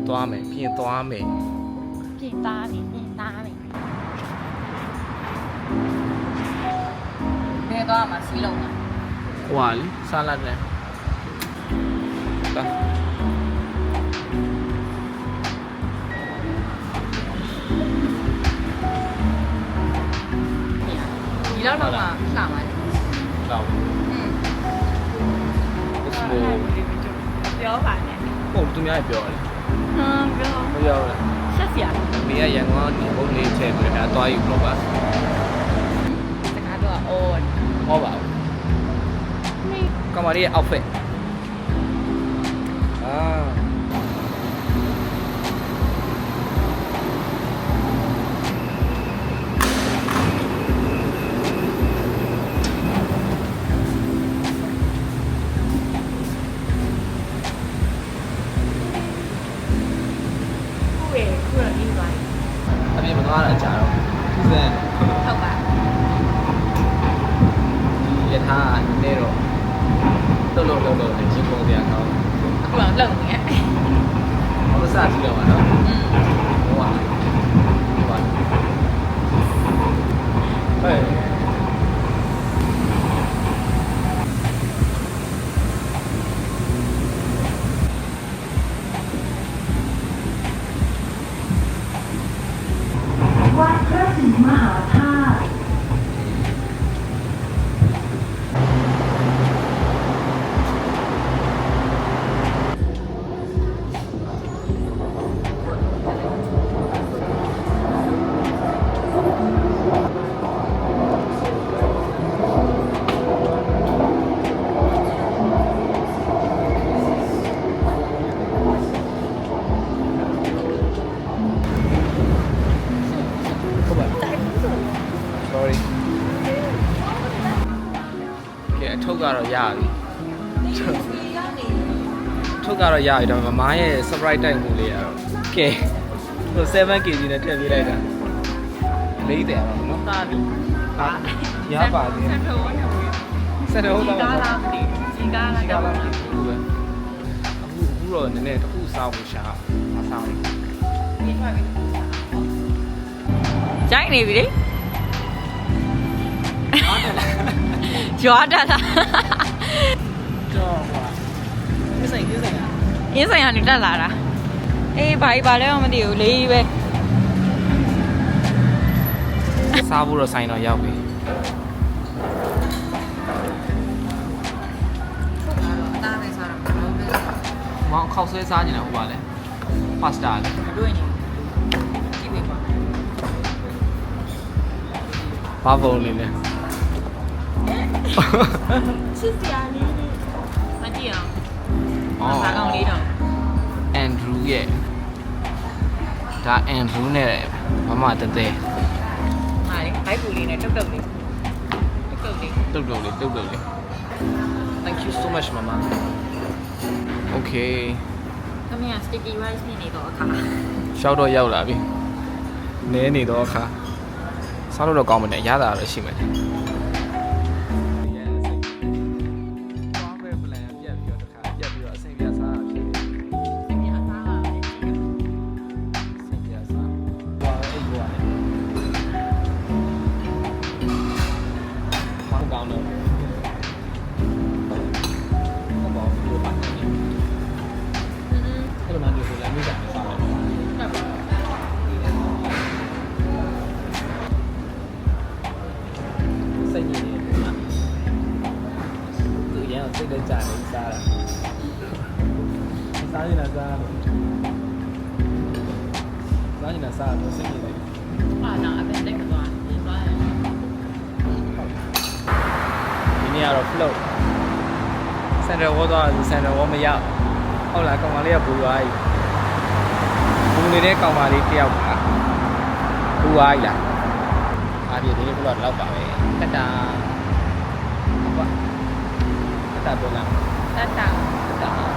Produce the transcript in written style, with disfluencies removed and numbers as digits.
သွားမယ်ပြင်သွားမယ်ပြင်သားပြီဘယ်သွားမှာစီးလုံးလား ဟွာလေစားလိုက်တယ်ဒီလောက်တော့မှလှပါလေ လောက်ပြောပါနဲ့ ဟုတ်သူများပြောတယ် ပြော မပြောဘူး ဆက်စီရ နေရရန်ကုန်ဒီဘုံလေးချဲပြီးတော့သွားယူလို့ပါ စကားတော့အော် ဟောပါဘူးကမာရီရဲ့ outfit ခုတော့ပြီးသွားပြီ အပြင်မသွားတာကြာတော့သူစံ ဟုတ်ပါ ရထားနေတော့လို့ဒီပုံစံကောင်း အခုတော့လုံနေရဲ့ ဟောစားကြည့်တော့ပါနော်ဟိုပါဟဲ့วัดพระศรีมหาธาตุ sorry ကဲအထုပ်ကတော့ရပြီထုတ်ကတော့ရပြီတော့မမရဲ့ surprise တိုက်မှုလေးရတော့ကဲဟို 7kg နဲ့ထည့်ပေးလိုက်တာလေးတယ်တော့နော် သွားပြီ ဟာရပါတယ် ဆက်တော့ဝင်နေပြီ ဆက်တော့ဟုတ် ဒီ တော့ ကားလားမသိဒီကားလား ဒီကားလားအခုပဲအခုတော့နည်းနည်းတစ်ခုစားဖို့ရှာမစားဘူး ပြင်ထွက်ပြီရိုက်နေပြီလေရွာတက်လာ တော့ဟွာဒီဆိုင်အင်းဆိုင်ကနေတက်လာတာအေးဘာလဲမသိဘူးလေးပဲ စားဖို့တော့ဆိုင်တော့ရောက်ပြီ တားမယ်စားတော့ဘယ်လိုလဲ မောင်ခောက်ဆွဲစားနေတာဟုတ်ပါလဲပါစတာလေ တွေ့နေဒီပဲပါ ဘာဖုန်းလေးလဲ ချစ်စရာလေးမကြည့်အောင်ဘာကောင်လေးတော့ အန်ဒရူးရဲ့ဒါအန်ဒရူးနဲ့မမတသေး ဟာလေဘိုက်ပူလေးနဲ့တုတ်လေး တုတ်လေး Thank you so much mama Okay သမီးက sticky rice နဲ့နေတော့အခါ ရှောက်တော့ရောက်လာပြီနဲနေတော့အခါစားလို့တော့ကောင်းမယ်ရတာတော့ရှိမယ်စိတ်လည်းကြတယ်စားတာစားရင်လည်းစားလို့စားရင်လည်းစားတော့စိတ်နေတယ် ဟာတော့အပြင်တိတ်မသွားဒီသွားတယ် ဒီနေ့ကတော့ float center wall သွားတယ် center wall မရောက်ဟုတ်လားကောင်မလေးကဘူသွားပြီဘူနေတဲ့ကောင်မလေးတယောက်ပါဘူသွားပြီလားအားပြဒီနေ့ float တော့ပါပဲတက်တာဟုတ်ပါတက်တာပြောလား တတ်တာ တက်တာ